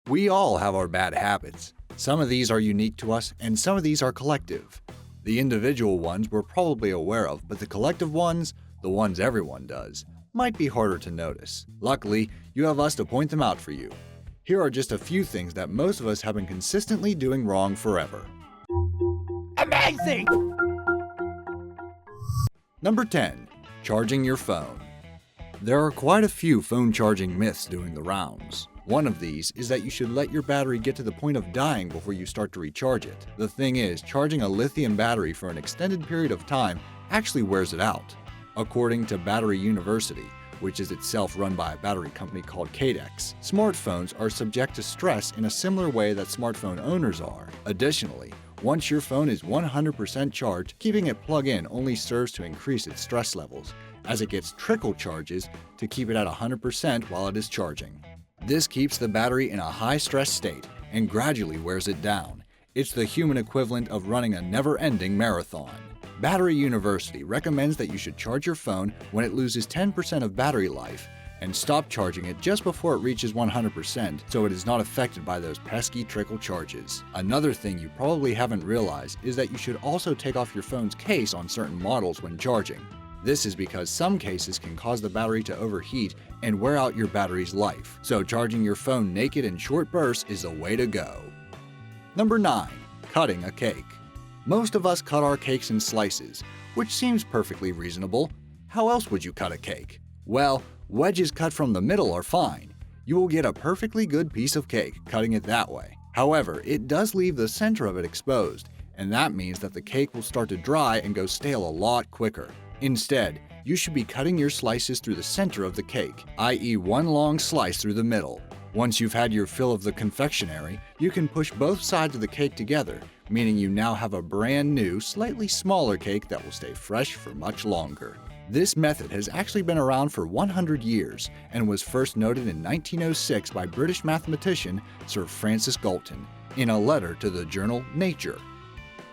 We all have our bad habits. Some of these are unique to us, and some of these are collective. The individual ones we're probably aware of, but the collective ones, the ones everyone does, might be harder to notice. Luckily, you have us to point them out for you. Here are just a few things that most of us have been consistently doing wrong forever. Amazing! Number 10. Charging your phone. There are quite a few phone charging myths doing the rounds. One of these is that you should let your battery get to the point of dying before you start to recharge it. The thing is, charging a lithium battery for an extended period of time actually wears it out. According to Battery University, which is itself run by a battery company called Cadex, smartphones are subject to stress in a similar way that smartphone owners are. Additionally, once your phone is 100% charged, keeping it plugged in only serves to increase its stress levels, as it gets trickle charges to keep it at 100% while it is charging. This keeps the battery in a high-stress state and gradually wears it down. It's the human equivalent of running a never-ending marathon. Battery University recommends that you should charge your phone when it loses 10% of battery life and stop charging it just before it reaches 100% so it is not affected by those pesky trickle charges. Another thing you probably haven't realized is that you should also take off your phone's case on certain models when charging. This is because some cases can cause the battery to overheat and wear out your battery's life, so charging your phone naked in short bursts is the way to go. Number 9. Cutting a cake. Most of us cut our cakes in slices, which seems perfectly reasonable. How else would you cut a cake? Well, wedges cut from the middle are fine. You will get a perfectly good piece of cake cutting it that way. However, it does leave the center of it exposed, and that means that the cake will start to dry and go stale a lot quicker. Instead, you should be cutting your slices through the center of the cake, i.e. one long slice through the middle. Once you've had your fill of the confectionery, you can push both sides of the cake together, meaning you now have a brand new, slightly smaller cake that will stay fresh for much longer. This method has actually been around for 100 years and was first noted in 1906 by British mathematician Sir Francis Galton in a letter to the journal Nature.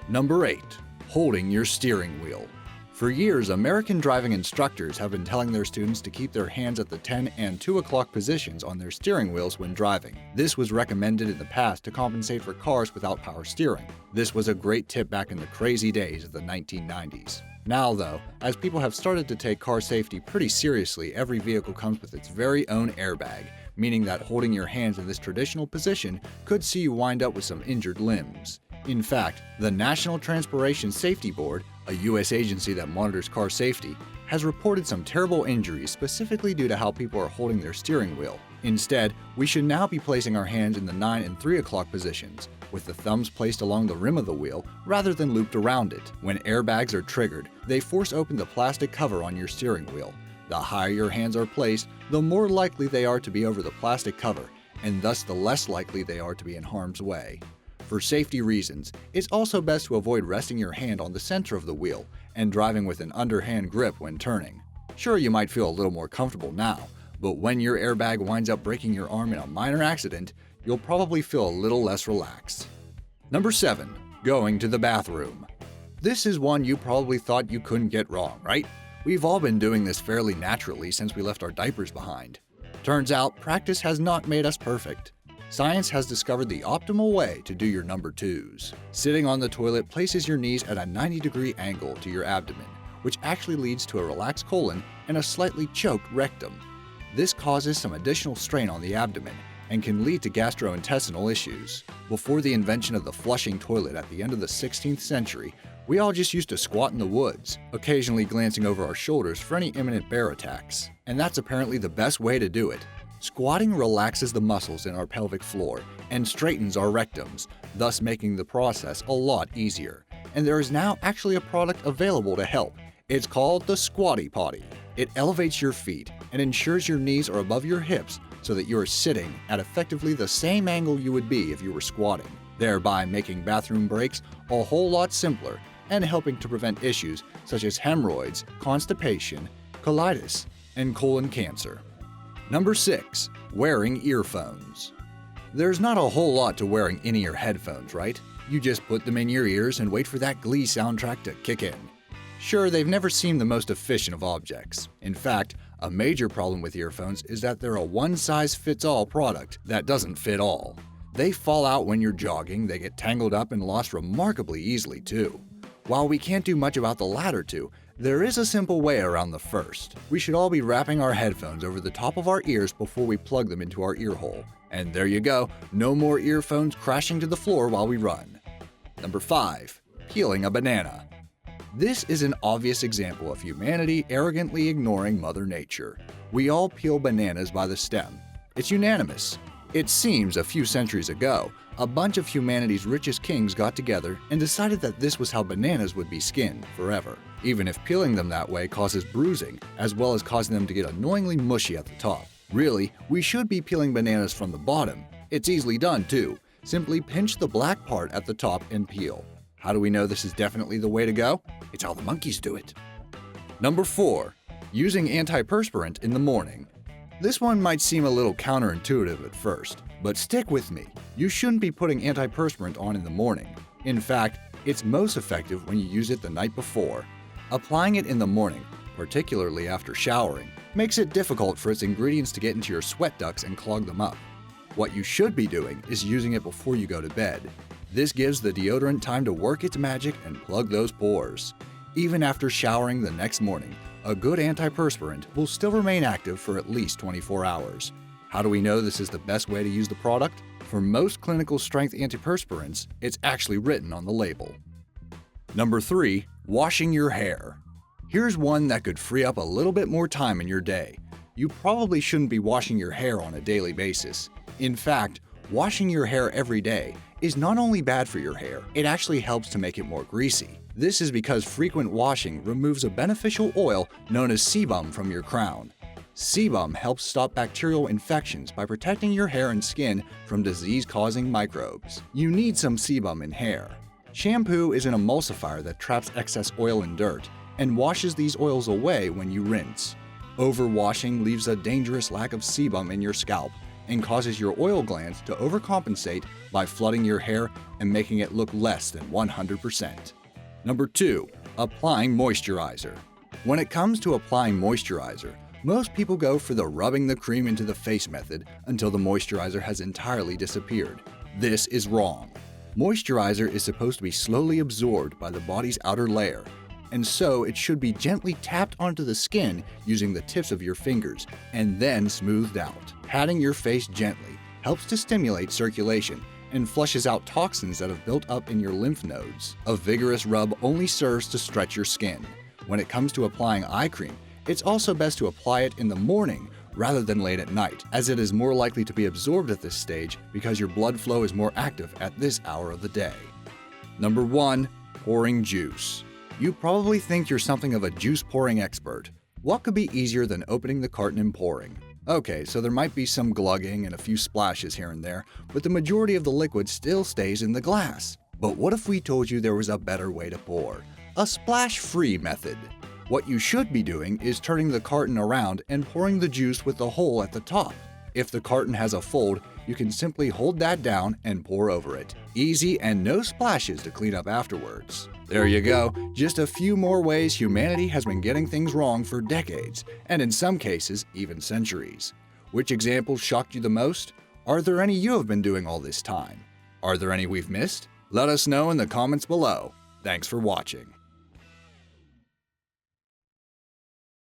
Number 8. Holding your steering wheel. For years, American driving instructors have been telling their students to keep their hands at the 10 and 2 o'clock positions on their steering wheels when driving. This was recommended in the past to compensate for cars without power steering. This was a great tip back in the crazy days of the 1990s. Now though, as people have started to take car safety pretty seriously, every vehicle comes with its very own airbag, meaning that holding your hands in this traditional position could see you wind up with some injured limbs. In fact, the National Transportation Safety Board, a U.S. agency that monitors car safety, has reported some terrible injuries specifically due to how people are holding their steering wheel. Instead, we should now be placing our hands in the 9 and 3 o'clock positions, with the thumbs placed along the rim of the wheel rather than looped around it. When airbags are triggered, they force open the plastic cover on your steering wheel. The higher your hands are placed, the more likely they are to be over the plastic cover, and thus the less likely they are to be in harm's way. For safety reasons, it's also best to avoid resting your hand on the center of the wheel and driving with an underhand grip when turning. Sure, you might feel a little more comfortable now, but when your airbag winds up breaking your arm in a minor accident, you'll probably feel a little less relaxed. Number 7. Going to the bathroom. This is one you probably thought you couldn't get wrong, right? We've all been doing this fairly naturally since we left our diapers behind. Turns out, practice has not made us perfect. Science has discovered the optimal way to do your number 2s. Sitting on the toilet places your knees at a 90-degree angle to your abdomen, which actually leads to a relaxed colon and a slightly choked rectum. This causes some additional strain on the abdomen and can lead to gastrointestinal issues. Before the invention of the flushing toilet at the end of the 16th century, we all just used to squat in the woods, occasionally glancing over our shoulders for any imminent bear attacks. And that's apparently the best way to do it. Squatting relaxes the muscles in our pelvic floor and straightens our rectums, thus making the process a lot easier. And there is now actually a product available to help. It's called the Squatty Potty. It elevates your feet and ensures your knees are above your hips so that you are sitting at effectively the same angle you would be if you were squatting, thereby making bathroom breaks a whole lot simpler and helping to prevent issues such as hemorrhoids, constipation, colitis, and colon cancer. Number 6. Wearing earphones. There's not a whole lot to wearing in-ear headphones, right? You just put them in your ears and wait for that Glee soundtrack to kick in. Sure, they've never seemed the most efficient of objects. In fact, A major problem with earphones is that they're a one-size-fits-all product that doesn't fit all. They fall out when you're jogging, they get tangled up and lost remarkably easily too. While we can't do much about the latter two, there is a simple way around the first. We should all be wrapping our headphones over the top of our ears before we plug them into our ear hole. And there you go, no more earphones crashing to the floor while we run. Number 5. Peeling a banana. This is an obvious example of humanity arrogantly ignoring Mother Nature. We all peel bananas by the stem. It's unanimous. It seems a few centuries ago, a bunch of humanity's richest kings got together and decided that this was how bananas would be skinned forever, even if peeling them that way causes bruising, as well as causing them to get annoyingly mushy at the top. Really, we should be peeling bananas from the bottom. It's easily done too. Simply pinch the black part at the top and peel. How do we know this is definitely the way to go? It's how the monkeys do it. Number 4. Using antiperspirant in the morning. This one might seem a little counterintuitive at first, but stick with me. You shouldn't be putting antiperspirant on in the morning. In fact, it's most effective when you use it the night before. Applying it in the morning, particularly after showering, makes it difficult for its ingredients to get into your sweat ducts and clog them up. What you should be doing is using it before you go to bed. This gives the deodorant time to work its magic and plug those pores. Even after showering the next morning, a good antiperspirant will still remain active for at least 24 hours. How do we know this is the best way to use the product? For most clinical strength antiperspirants, it's actually written on the label. Number 3. Washing your hair. Here's one that could free up a little bit more time in your day. You probably shouldn't be washing your hair on a daily basis. In fact, washing your hair every day is not only bad for your hair, it actually helps to make it more greasy. This is because frequent washing removes a beneficial oil known as sebum from your crown. Sebum helps stop bacterial infections by protecting your hair and skin from disease-causing microbes. You need some sebum in hair. Shampoo is an emulsifier that traps excess oil and dirt and washes these oils away when you rinse. Overwashing leaves a dangerous lack of sebum in your scalp and causes your oil glands to overcompensate by flooding your hair and making it look less than 100%. Number 2. Applying moisturizer. When it comes to applying moisturizer, most people go for the rubbing the cream into the face method until the moisturizer has entirely disappeared. This is wrong. Moisturizer is supposed to be slowly absorbed by the body's outer layer, and so it should be gently tapped onto the skin using the tips of your fingers and then smoothed out. Patting your face gently helps to stimulate circulation and flushes out toxins that have built up in your lymph nodes. A vigorous rub only serves to stretch your skin. When it comes to applying eye cream, it's also best to apply it in the morning rather than late at night, as it is more likely to be absorbed at this stage because your blood flow is more active at this hour of the day. Number 1. Pouring juice. You probably think you're something of a juice pouring expert. What could be easier than opening the carton and pouring? Okay, so there might be some glugging and a few splashes here and there, but the majority of the liquid still stays in the glass. But what if we told you there was a better way to pour? A splash-free method. What you should be doing is turning the carton around and pouring the juice with the hole at the top. If the carton has a fold, you can simply hold that down and pour over it. Easy and no splashes to clean up afterwards. There you go, just a few more ways humanity has been getting things wrong for decades, and in some cases, even centuries. Which examples shocked you the most? Are there any you have been doing all this time? Are there any we've missed? Let us know in the comments below. Thanks for watching.